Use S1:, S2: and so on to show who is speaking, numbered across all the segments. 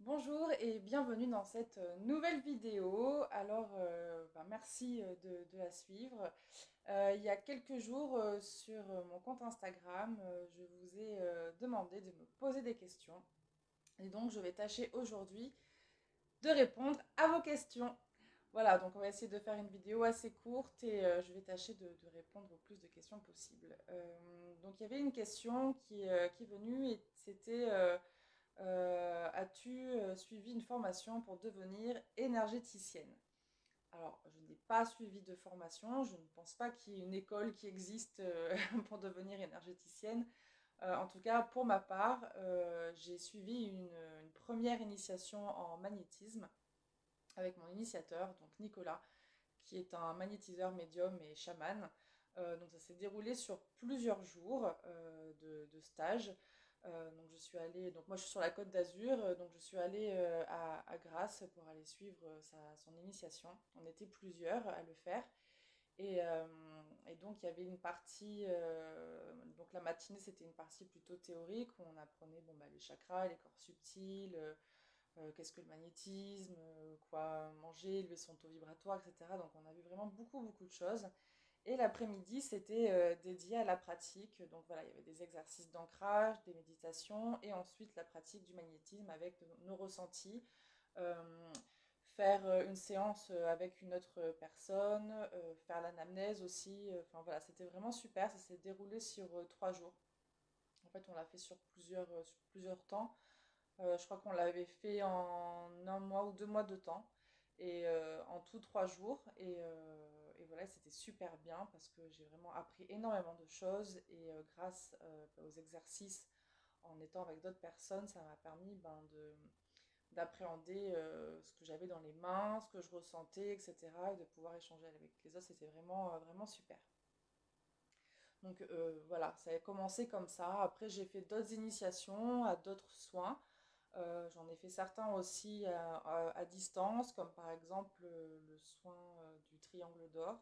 S1: Bonjour et bienvenue dans cette nouvelle vidéo. Alors, merci de la suivre. Il y a quelques jours sur mon compte Instagram, je vous ai demandé de me poser des questions. Et donc, je vais tâcher aujourd'hui de répondre à vos questions. Voilà, donc on va essayer de faire une vidéo assez courte et je vais tâcher de répondre au plus de questions possible. Donc, il y avait une question qui est venue et c'était as-tu suivi une formation pour devenir énergéticienne? Alors, je n'ai pas suivi de formation, je ne pense pas qu'il y ait une école qui existe pour devenir énergéticienne. En tout cas, pour ma part, j'ai suivi une première initiation en magnétisme avec mon initiateur, donc Nicolas, qui est un magnétiseur médium et chaman. Donc ça s'est déroulé sur plusieurs jours de stage. Donc je suis allée, donc moi je suis sur la Côte d'Azur, donc je suis allée à Grasse pour aller suivre son initiation. On était plusieurs à le faire. Et donc il y avait une partie, donc la matinée c'était une partie plutôt théorique où on apprenait bon, bah, les chakras, les corps subtils, qu'est-ce que le magnétisme, quoi manger, élever son taux vibratoire, etc. Donc on a vu vraiment beaucoup de choses. Et l'après-midi, c'était dédié à la pratique. Donc voilà, il y avait des exercices d'ancrage, des méditations, et ensuite la pratique du magnétisme avec nos ressentis. Euh, Faire une séance avec une autre personne, faire l'anamnèse aussi. Enfin voilà, c'était vraiment super. Ça s'est déroulé sur 3 jours. En fait, on l'a fait sur plusieurs temps. Je crois qu'on l'avait fait en un mois ou 2 mois de temps. Et en tout 3 jours. Et voilà, c'était super bien parce que j'ai vraiment appris énormément de choses. Et grâce aux exercices, en étant avec d'autres personnes, ça m'a permis d'appréhender ce que j'avais dans les mains, ce que je ressentais, etc. Et de pouvoir échanger avec les autres. C'était vraiment super. Donc voilà, ça a commencé comme ça. Après, j'ai fait d'autres initiations à d'autres soins. J'en ai fait certains aussi à distance, comme par exemple le soin du triangle d'or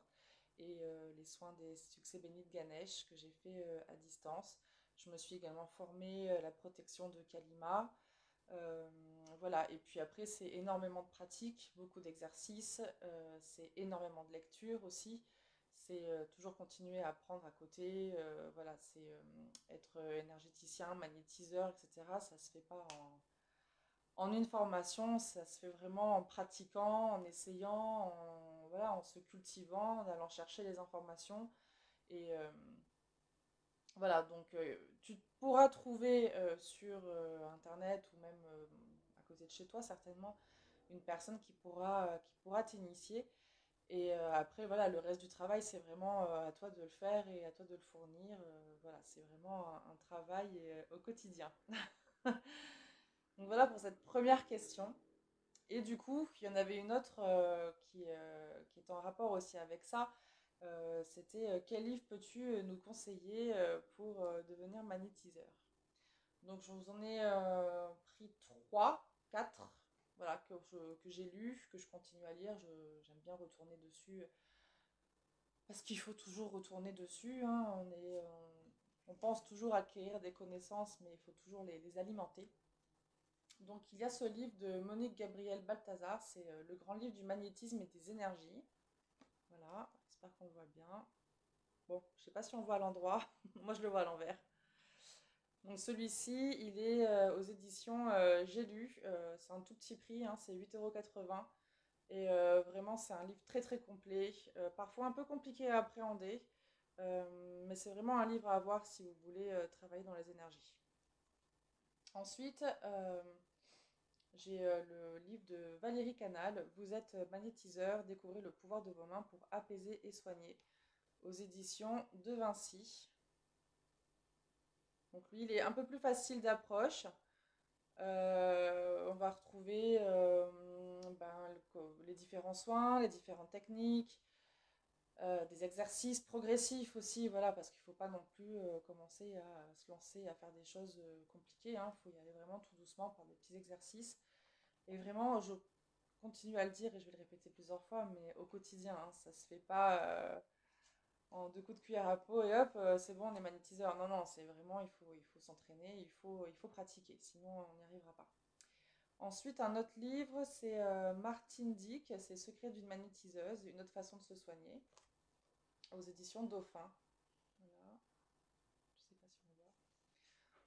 S1: et les soins des succès bénis de Ganesh que j'ai fait à distance. Je me suis également formée à la protection de Kalima. Euh, voilà, et puis après, c'est énormément de pratique, beaucoup d'exercices, c'est énormément de lecture aussi. C'est toujours continuer à apprendre à côté. Voilà, c'est être énergéticien, magnétiseur, etc. Ça se fait pas en une formation, ça se fait vraiment en pratiquant, en essayant, voilà, en se cultivant, en allant chercher les informations. Et voilà, donc tu pourras trouver sur Internet ou même à côté de chez toi certainement une personne qui pourra t'initier. Et après, voilà, le reste du travail, c'est vraiment à toi de le faire et à toi de le fournir. Voilà, c'est vraiment un travail au quotidien. Donc voilà pour cette première question. Et du coup, il y en avait une autre qui est en rapport aussi avec ça. C'était quel livre peux-tu nous conseiller pour devenir magnétiseur? Donc je vous en ai pris trois, quatre, voilà, que j'ai lu, que je continue à lire. J'aime bien retourner dessus parce qu'il faut toujours retourner dessus, hein. On pense toujours acquérir des connaissances, mais il faut toujours les alimenter. Donc il y a ce livre de Monique Gabriel Balthazar, c'est le grand livre du magnétisme et des énergies. Voilà, j'espère qu'on voit bien. Bon, je sais pas si on voit à l'endroit, moi je le vois à l'envers. Donc celui-ci, il est aux éditions J'ai lu, c'est un tout petit prix, hein, c'est 8,80 €. Et vraiment, c'est un livre très complet, parfois un peu compliqué à appréhender, mais c'est vraiment un livre à avoir si vous voulez travailler dans les énergies. Ensuite, j'ai le livre de Valérie Canal, Vous êtes magnétiseur, découvrez le pouvoir de vos mains pour apaiser et soigner, aux éditions de Vinci. Donc lui, il est un peu plus facile d'approche. On va retrouver les différents soins, les différentes techniques, des exercices progressifs aussi, voilà, parce qu'il ne faut pas non plus commencer à se lancer à faire des choses compliquées, hein. Il faut y aller vraiment tout doucement par des petits exercices. Et vraiment, je continue à le dire et je vais le répéter plusieurs fois, mais au quotidien, hein, ça se fait pas en 2 coups de cuillère à peau et hop, c'est bon, on est magnétiseur. Non, non, c'est vraiment, il faut s'entraîner, il faut pratiquer, sinon on n'y arrivera pas. Ensuite, un autre livre, c'est Martine Dick, c'est Secret d'une magnétiseuse, une autre façon de se soigner, aux éditions Dauphin. Voilà, je sais pas si on voit.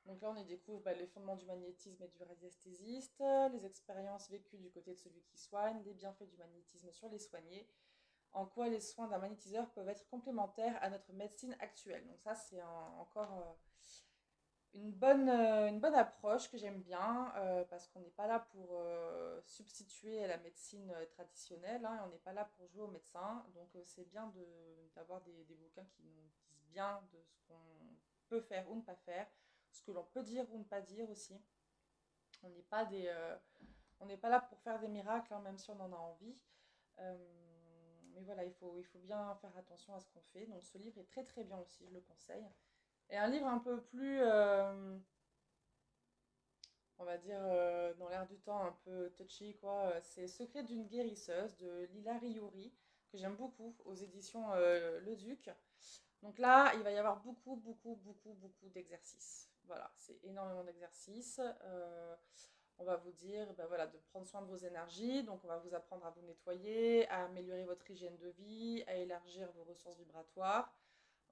S1: Donc là, on y découvre bah, les fondements du magnétisme et du radiesthésiste, les expériences vécues du côté de celui qui soigne, les bienfaits du magnétisme sur les soignés, en quoi les soins d'un magnétiseur peuvent être complémentaires à notre médecine actuelle. Donc ça, c'est encore une bonne approche que j'aime bien parce qu'on n'est pas là pour substituer à la médecine traditionnelle, hein, et on n'est pas là pour jouer au médecin. Donc c'est bien d'avoir des bouquins qui nous disent bien de ce qu'on peut faire ou ne pas faire, ce que l'on peut dire ou ne pas dire aussi. On n'est pas on n'est pas là pour faire des miracles, hein, même si on en a envie. Euh, mais voilà, il faut bien faire attention à ce qu'on fait. Donc ce livre est très très bien aussi, je le conseille. Et un livre un peu plus, on va dire, dans l'air du temps, un peu touchy, quoi, c'est Secret d'une guérisseuse de Lila Riouri, que j'aime beaucoup, aux éditions Le Duc. Donc là, il va y avoir beaucoup d'exercices. Voilà, c'est énormément d'exercices. On va vous dire ben voilà, de prendre soin de vos énergies. Donc, on va vous apprendre à vous nettoyer, à améliorer votre hygiène de vie, à élargir vos ressources vibratoires.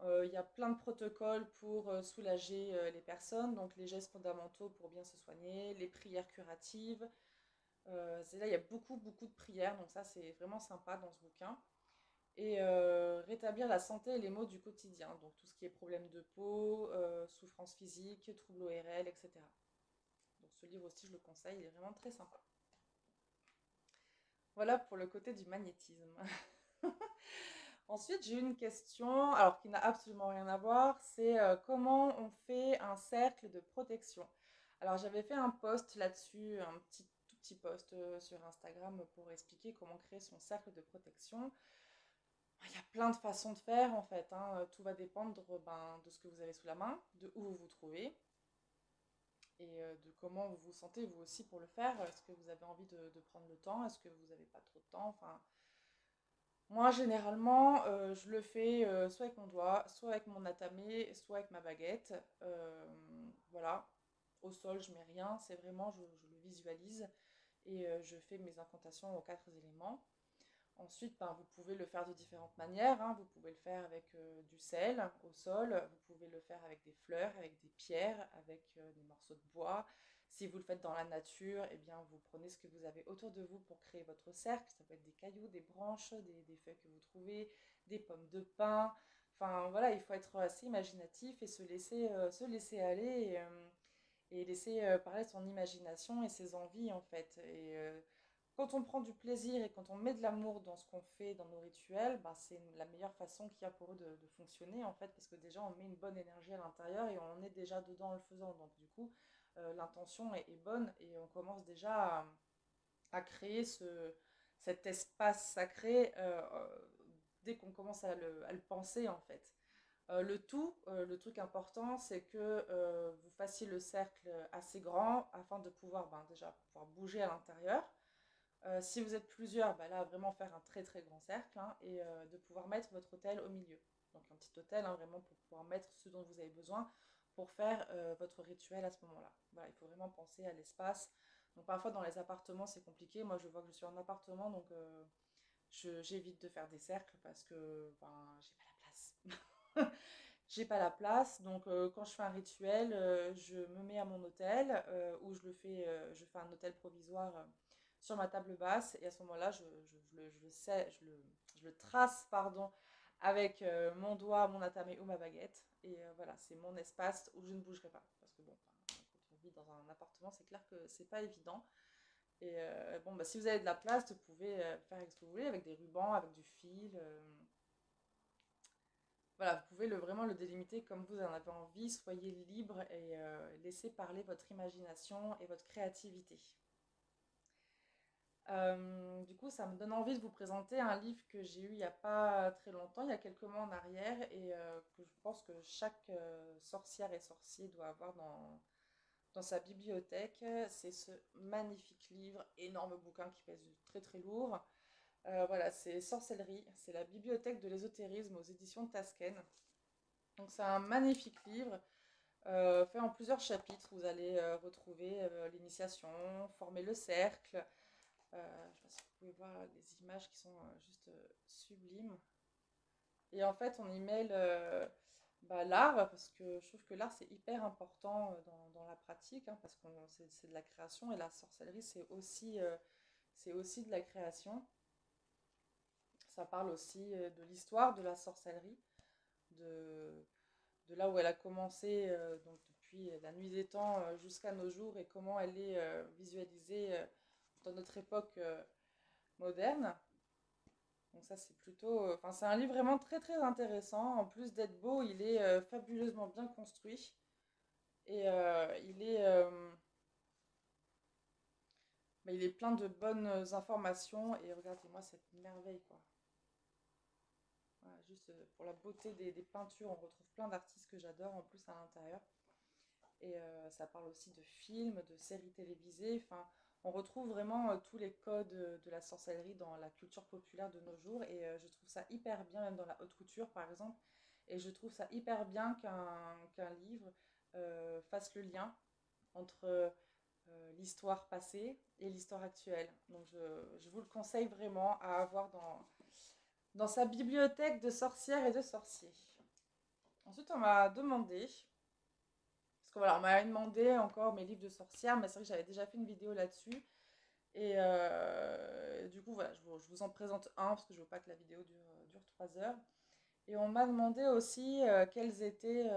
S1: Il y a plein de protocoles pour soulager les personnes, donc les gestes fondamentaux pour bien se soigner, les prières curatives. C'est là, il y a beaucoup de prières, donc ça, c'est vraiment sympa dans ce bouquin. Et rétablir la santé et les maux du quotidien, donc tout ce qui est problème de peau, souffrance physique, troubles ORL, etc. Donc ce livre aussi, je le conseille, il est vraiment très sympa. Voilà pour le côté du magnétisme. Ensuite, j'ai une question, alors qui n'a absolument rien à voir, c'est comment on fait un cercle de protection. Alors j'avais fait un post là-dessus, un tout petit post sur Instagram pour expliquer comment créer son cercle de protection. Il y a plein de façons de faire en fait, hein. Tout va dépendre ben, de ce que vous avez sous la main, de où vous vous trouvez et de comment vous vous sentez vous aussi pour le faire. Est-ce que vous avez envie de prendre le temps? Est-ce que vous n'avez pas trop de temps? Enfin, moi généralement, je le fais soit avec mon doigt, soit avec mon atamé, soit avec ma baguette. Voilà, au sol je mets rien, c'est vraiment, je le visualise et je fais mes incantations aux quatre éléments. Ensuite, ben, vous pouvez le faire de différentes manières, hein. Vous pouvez le faire avec du sel au sol, vous pouvez le faire avec des fleurs, avec des pierres, avec des morceaux de bois. Si vous le faites dans la nature, eh bien, vous prenez ce que vous avez autour de vous pour créer votre cercle. Ça peut être des cailloux, des branches, des feuilles que vous trouvez, des pommes de pin. Enfin, voilà, il faut être assez imaginatif et se laisser aller et laisser parler son imagination et ses envies, en fait. Et quand on prend du plaisir et quand on met de l'amour dans ce qu'on fait, dans nos rituels, bah, c'est la meilleure façon qu'il y a pour eux de fonctionner en fait, parce que déjà on met une bonne énergie à l'intérieur et on est déjà dedans en le faisant. Donc du coup, l'intention est bonne et on commence déjà à créer cet espace sacré dès qu'on commence à le penser en fait. Le truc important, c'est que vous fassiez le cercle assez grand afin de pouvoir ben, déjà pouvoir bouger à l'intérieur. Si vous êtes plusieurs, bah là, vraiment faire un très très grand cercle hein, et de pouvoir mettre votre hôtel au milieu. Donc un petit hôtel, hein, vraiment pour pouvoir mettre ce dont vous avez besoin pour faire votre rituel à ce moment-là. Voilà, il faut vraiment penser à l'espace. Donc parfois dans les appartements, c'est compliqué. Moi, je vois que je suis en appartement, donc j'évite de faire des cercles parce que ben, j'ai pas la place. J'ai pas la place, donc quand je fais un rituel, je me mets à mon hôtel où je fais un hôtel provisoire sur ma table basse et à ce moment-là, je le sais, je le trace, pardon, avec mon doigt, mon atamé ou ma baguette et voilà, c'est mon espace où je ne bougerai pas parce que bon, enfin, quand on vit dans un appartement, c'est clair que c'est pas évident. Et bon, bah, si vous avez de la place, vous pouvez faire avec ce que vous voulez, avec des rubans, avec du fil. Voilà, vous pouvez vraiment le délimiter comme vous en avez envie, soyez libre et laissez parler votre imagination et votre créativité. Du coup, ça me donne envie de vous présenter un livre que j'ai eu il n'y a pas très longtemps, il y a quelques mois en arrière, et que je pense que chaque sorcière et sorcier doit avoir dans sa bibliothèque. C'est ce magnifique livre, énorme bouquin qui pèse très très lourd. Voilà, c'est Sorcellerie, c'est la bibliothèque de l'ésotérisme aux éditions Tasken. Donc c'est un magnifique livre fait en plusieurs chapitres. Vous allez retrouver l'initiation, former le cercle. Je sais pas si vous pouvez voir les images qui sont juste sublimes. Et en fait, on y mêle l'art, parce que je trouve que l'art, c'est hyper important dans la pratique, hein, parce que c'est de la création, et la sorcellerie, c'est aussi de la création. Ça parle aussi de l'histoire de la sorcellerie, de, de là où elle a commencé, donc depuis la nuit des temps jusqu'à nos jours, et comment elle est visualisée dans notre époque moderne. Donc ça, c'est plutôt... Enfin, c'est un livre vraiment très très intéressant. En plus d'être beau, il est fabuleusement bien construit. Et il est plein de bonnes informations. Et regardez-moi cette merveille, quoi. Voilà, juste pour la beauté des peintures, on retrouve plein d'artistes que j'adore en plus à l'intérieur. Et ça parle aussi de films, de séries télévisées. Enfin, on retrouve vraiment tous les codes de la sorcellerie dans la culture populaire de nos jours. Et je trouve ça hyper bien, même dans la haute couture par exemple. Et je trouve ça hyper bien qu'un livre fasse le lien entre l'histoire passée et l'histoire actuelle. Donc je vous le conseille vraiment à avoir dans sa bibliothèque de sorcières et de sorciers. Ensuite, on m'a demandé, parce que voilà, on m'avait demandé encore mes livres de sorcières, mais c'est vrai que j'avais déjà fait une vidéo là-dessus. Et du coup, voilà, je vous en présente un, parce que je veux pas que la vidéo dure 3 heures. Et on m'a demandé aussi quels étaient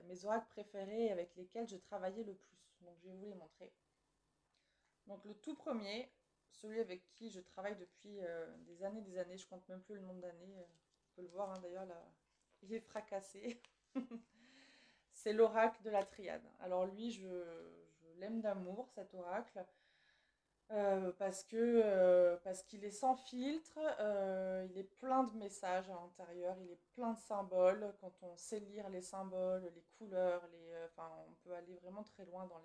S1: mes oracles préférés avec lesquels je travaillais le plus. Donc je vais vous les montrer. Donc le tout premier, celui avec qui je travaille depuis des années, je compte même plus le nombre d'années. On peut le voir hein, d'ailleurs là, il est fracassé. C'est l'oracle de la triade. Alors lui, je l'aime d'amour, cet oracle, parce qu'il est sans filtre, il est plein de messages à l'intérieur, il est plein de symboles. Quand on sait lire les symboles, les couleurs, enfin, on peut aller vraiment très loin dans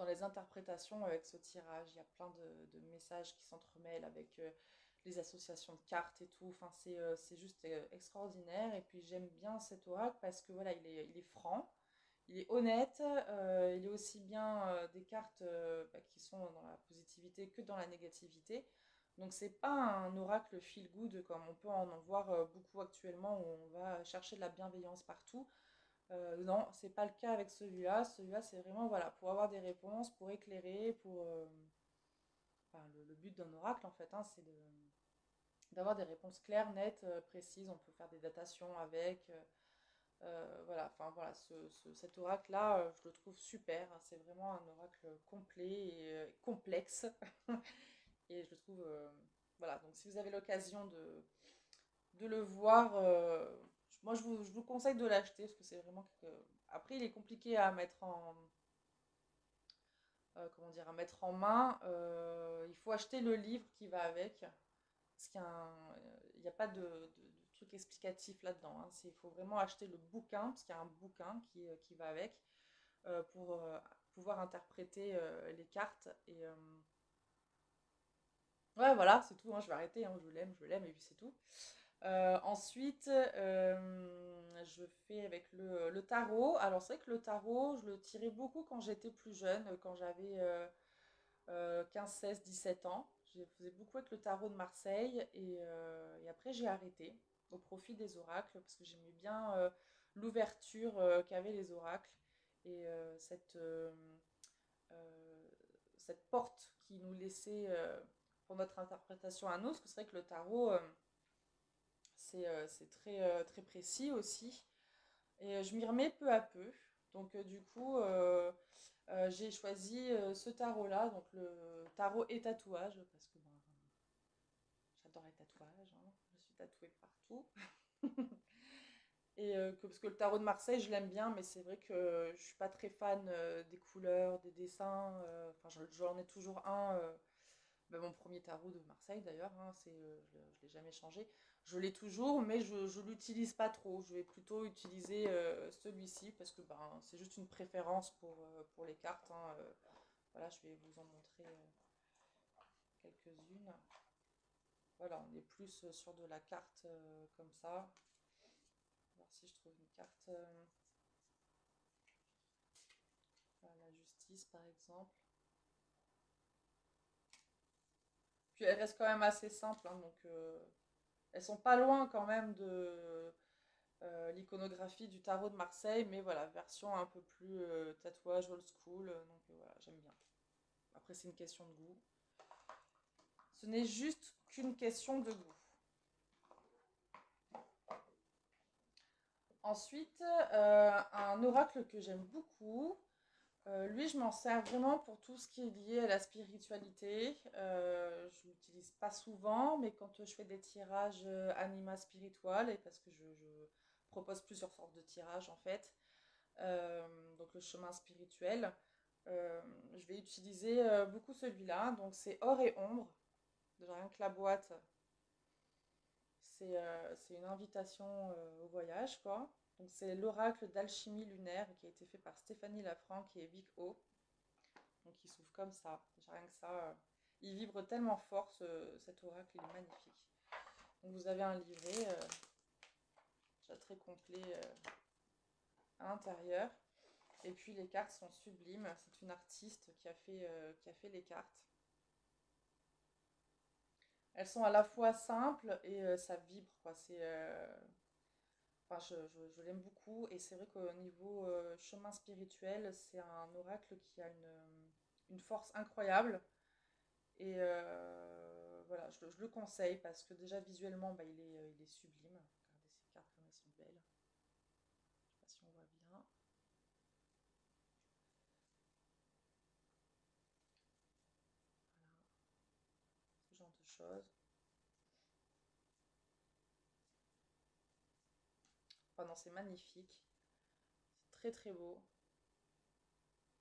S1: les interprétations avec ce tirage. Il y a plein de messages qui s'entremêlent avec les associations de cartes et tout. Enfin, c'est juste extraordinaire. Et puis j'aime bien cet oracle parce que voilà, il est franc, il est honnête. Il est aussi bien des cartes qui sont dans la positivité que dans la négativité. Donc c'est pas un oracle feel good comme on peut en voir beaucoup actuellement où on va chercher de la bienveillance partout. Non, c'est pas le cas avec celui-là. Celui-là, c'est vraiment voilà, pour avoir des réponses, pour éclairer, enfin, le but d'un oracle, en fait, hein, c'est d'avoir des réponses claires, nettes, précises. On peut faire des datations avec. Voilà, enfin voilà, cet oracle-là, je le trouve super, hein. C'est vraiment un oracle complet et complexe. Et je le trouve. Voilà, donc si vous avez l'occasion de le voir, moi je vous conseille de l'acheter parce que c'est vraiment Après, il est compliqué à mettre comment dire, à mettre en main. Il faut acheter le livre qui va avec. Parce qu'il n'y a pas de truc explicatif là-dedans, hein. Il faut vraiment acheter le bouquin, parce qu'il y a un bouquin qui va avec, pour pouvoir interpréter les cartes. Et ouais, voilà, c'est tout, hein, je vais arrêter, hein, je l'aime, et puis c'est tout. Ensuite, je fais avec le tarot. Alors c'est vrai que le tarot, je le tirais beaucoup quand j'étais plus jeune, quand j'avais 15, 16, 17 ans. Je faisais beaucoup avec le tarot de Marseille et après j'ai arrêté au profit des oracles parce que j'aimais bien l'ouverture qu'avaient les oracles et euh, cette porte qui nous laissait pour notre interprétation à nous. Parce que c'est vrai que le tarot, c'est très, très précis aussi. Et je m'y remets peu à peu. Donc du coup, j'ai choisi ce tarot-là, donc le tarot et tatouage, parce que ben, j'adore les tatouages, hein. Je suis tatouée partout. Et parce que le tarot de Marseille, je l'aime bien, mais c'est vrai que je suis pas très fan des couleurs, des dessins. Enfin, j'en ai toujours un. Ben, mon premier tarot de Marseille d'ailleurs, hein, je ne l'ai jamais changé. Je l'ai toujours, mais je ne l'utilise pas trop. Je vais plutôt utiliser celui-ci parce que ben, c'est juste une préférence pour les cartes, hein. Voilà, je vais vous en montrer quelques-unes. Voilà, on est plus sur de la carte comme ça. On va voir si je trouve une carte. 6 par exemple. Puis elles restent quand même assez simples, hein, donc elles sont pas loin quand même de l'iconographie du tarot de Marseille, mais voilà, version un peu plus tatouage old school, donc voilà, j'aime bien. Après, c'est une question de goût. Ce n'est juste qu'une question de goût. Ensuite, un oracle que j'aime beaucoup. Lui, je m'en sers vraiment pour tout ce qui est lié à la spiritualité. Je ne l'utilise pas souvent, mais quand je fais des tirages anima spiritual, et parce que je propose plusieurs sortes de tirages en fait, donc le chemin spirituel, euh, je vais utiliser beaucoup celui-là. Donc c'est or et ombre. Déjà rien que la boîte, c'est une invitation au voyage, quoi. Donc c'est l'oracle d'alchimie lunaire qui a été fait par Stéphanie Lafranc et Vic O. Donc il s'ouvre comme ça. Déjà rien que ça, il vibre tellement fort cet oracle, il est magnifique. Donc vous avez un livret déjà très complet à l'intérieur. Et puis les cartes sont sublimes. C'est une artiste qui a fait les cartes. Elles sont à la fois simples et ça vibre, quoi. Enfin, je l'aime beaucoup et c'est vrai qu'au niveau chemin spirituel, c'est un oracle qui a une force incroyable et voilà, je le conseille parce que déjà visuellement, bah, il est sublime. Regardez ces cartes comme elles sont belles. Je sais pas si on voit bien. Voilà, ce genre de choses. Enfin, non, c'est magnifique. C'est très très beau.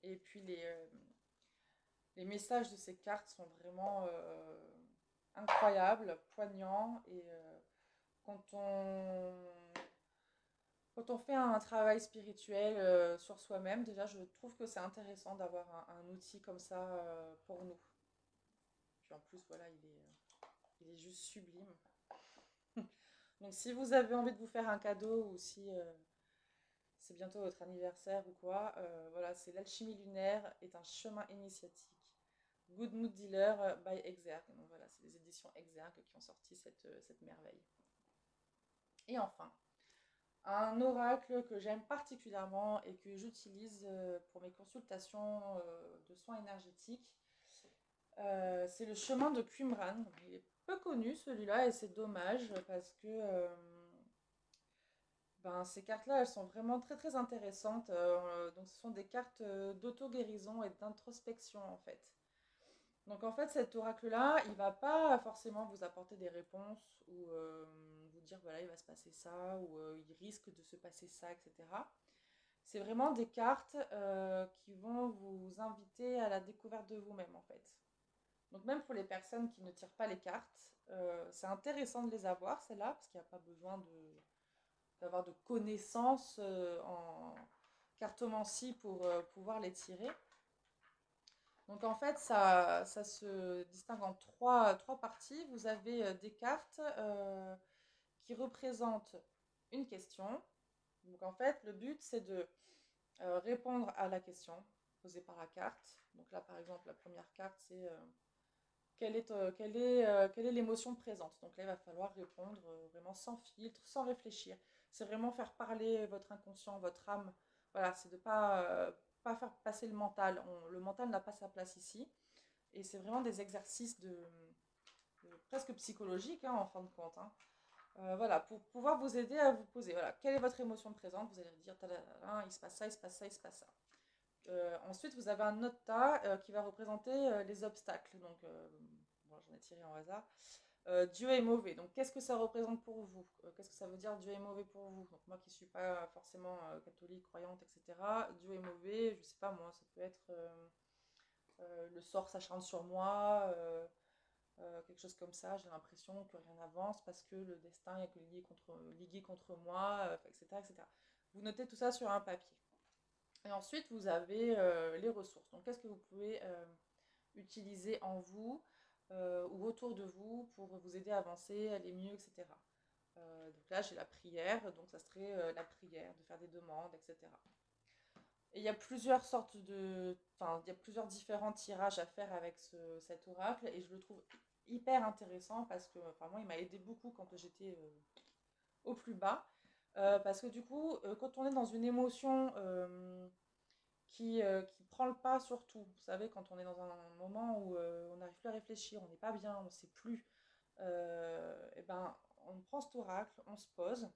S1: Et puis les messages de ces cartes sont vraiment incroyables, poignants et quand on, quand on fait un travail spirituel sur soi-même, déjà je trouve que c'est intéressant d'avoir un outil comme ça pour nous. Puis en plus, voilà, il est juste sublime. Donc si vous avez envie de vous faire un cadeau ou si c'est bientôt votre anniversaire ou quoi, voilà, c'est l'alchimie lunaire est un chemin initiatique. Good Mood Dealer by Exergue. Donc voilà, c'est les éditions Exergue qui ont sorti cette merveille. Et enfin, un oracle que j'aime particulièrement et que j'utilise pour mes consultations de soins énergétiques, c'est le chemin de Qumran. Il est peu connu celui-là et c'est dommage parce que ben, ces cartes-là, elles sont vraiment très très intéressantes. Donc ce sont des cartes d'auto-guérison et d'introspection en fait. Donc en fait, cet oracle-là, il va pas forcément vous apporter des réponses ou vous dire voilà, il va se passer ça ou il risque de se passer ça, etc. C'est vraiment des cartes qui vont vous inviter à la découverte de vous-même en fait. Donc même pour les personnes qui ne tirent pas les cartes, c'est intéressant de les avoir, celles-là, parce qu'il n'y a pas besoin d'avoir de connaissances en cartomancie pour pouvoir les tirer. Donc en fait, ça se distingue en trois parties. Vous avez des cartes qui représentent une question. Donc en fait, le but, c'est de répondre à la question posée par la carte. Donc là, par exemple, la première carte, c'est quelle est l'émotion présente. Donc là, il va falloir répondre vraiment sans filtre, sans réfléchir. C'est vraiment faire parler votre inconscient, votre âme. Voilà, c'est de pas faire passer le mental. Le mental n'a pas sa place ici. Et c'est vraiment des exercices presque psychologiques, hein, en fin de compte, hein. Voilà, pour pouvoir vous aider à vous poser. Voilà, quelle est votre émotion présente? Vous allez dire, il se passe ça, il se passe ça, il se passe ça. Ensuite, vous avez un autre tas qui va représenter les obstacles. Donc, bon, j'en ai tiré en hasard. Dieu est mauvais. Donc, qu'est-ce que ça représente pour vous? Qu'est-ce que ça veut dire Dieu est mauvais pour vous? Donc, moi qui ne suis pas forcément catholique, croyante, etc., Dieu est mauvais, je sais pas moi, ça peut être le sort s'acharne sur moi, quelque chose comme ça. J'ai l'impression que rien n'avance parce que le destin est que ligué contre moi, etc., etc. Vous notez tout ça sur un papier. Et ensuite, vous avez les ressources. Donc, qu'est-ce que vous pouvez utiliser en vous ou autour de vous pour vous aider à avancer, aller mieux, etc. Donc là, j'ai la prière, donc ça serait la prière, de faire des demandes, etc. Et il y a plusieurs sortes de... Enfin, il y a plusieurs différents tirages à faire avec cet oracle et je le trouve hyper intéressant parce que, enfin, moi, il m'a aidé beaucoup quand j'étais au plus bas. Parce que du coup, quand on est dans une émotion qui prend le pas sur tout, vous savez, quand on est dans un moment où on n'arrive plus à réfléchir, on n'est pas bien, on ne sait plus, et ben, on prend cet oracle, on se pose.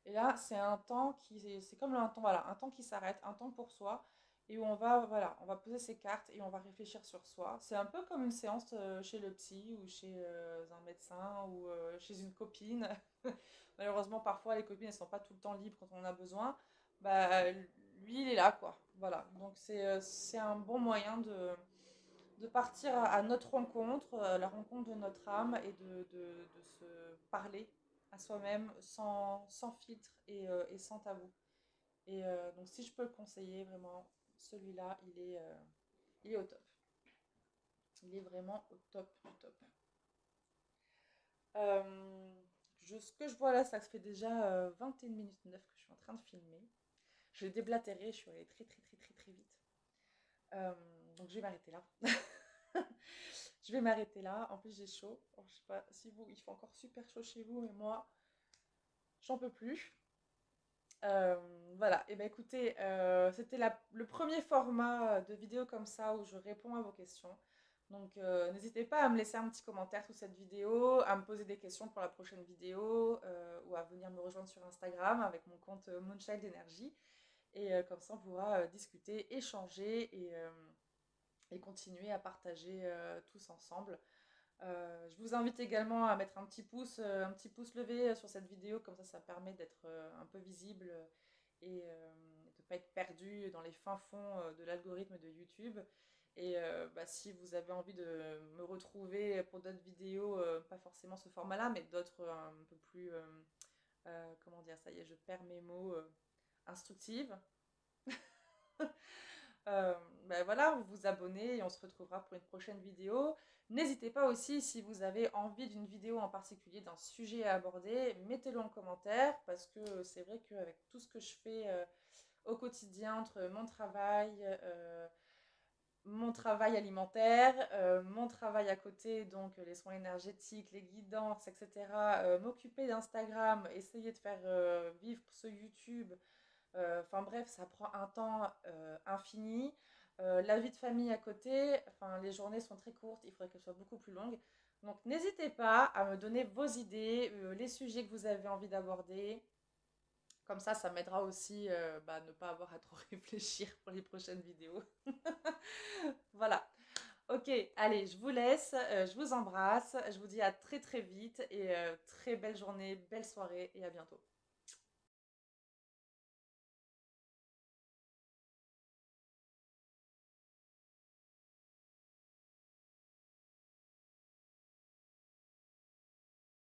S1: Et là, c'est un temps qui, c'est comme un temps, voilà, un temps qui s'arrête, un temps pour soi, et où on va, voilà, on va poser ses cartes et on va réfléchir sur soi. C'est un peu comme une séance chez le psy ou chez un médecin ou chez une copine. Malheureusement, parfois, les copines, elles sont pas tout le temps libres quand on en a besoin. Bah, lui, il est là, quoi. Voilà. Donc, c'est un bon moyen de partir à notre rencontre, la rencontre de notre âme et de se parler à soi-même sans filtre et sans tabou. Et donc si je peux le conseiller, vraiment, celui-là, il est au top. Il est vraiment au top du top. Euh, ce que je vois là, ça fait déjà 21 minutes 9 que je suis en train de filmer. Je vais déblatérer, je suis allée très très très très très vite. Euh, donc je vais m'arrêter là. Je vais m'arrêter là. En plus, j'ai chaud. Alors, je sais pas si vous, il fait encore super chaud chez vous, mais moi, j'en peux plus. Voilà. Et ben écoutez, c'était le premier format de vidéo comme ça où je réponds à vos questions. Donc, n'hésitez pas à me laisser un petit commentaire sous cette vidéo, à me poser des questions pour la prochaine vidéo ou à venir me rejoindre sur Instagram avec mon compte Moonchild Energy. Et comme ça, on pourra discuter, échanger et continuer à partager tous ensemble. Je vous invite également à mettre un petit pouce levé sur cette vidéo, comme ça permet d'être un peu visible et de ne pas être perdu dans les fins fonds de l'algorithme de YouTube. Et bah, si vous avez envie de me retrouver pour d'autres vidéos, pas forcément ce format-là, mais d'autres un peu plus, comment dire, ça y est, je perds mes mots, instructives, Euh, ben voilà, vous vous abonnez et on se retrouvera pour une prochaine vidéo. N'hésitez pas aussi, si vous avez envie d'une vidéo en particulier, d'un sujet à aborder, mettez-le en commentaire parce que c'est vrai qu'avec tout ce que je fais au quotidien entre mon travail alimentaire, mon travail à côté, donc les soins énergétiques, les guidances, etc., m'occuper d'Instagram, essayer de faire vivre ce YouTube. Enfin bref, ça prend un temps infini. La vie de famille à côté, enfin les journées sont très courtes, il faudrait qu'elles soient beaucoup plus longues. Donc n'hésitez pas à me donner vos idées, les sujets que vous avez envie d'aborder. Comme ça m'aidera aussi bah, à ne pas avoir à trop réfléchir pour les prochaines vidéos. Voilà. Ok, allez, je vous laisse, je vous embrasse, je vous dis à très très vite et très belle journée, belle soirée et à bientôt.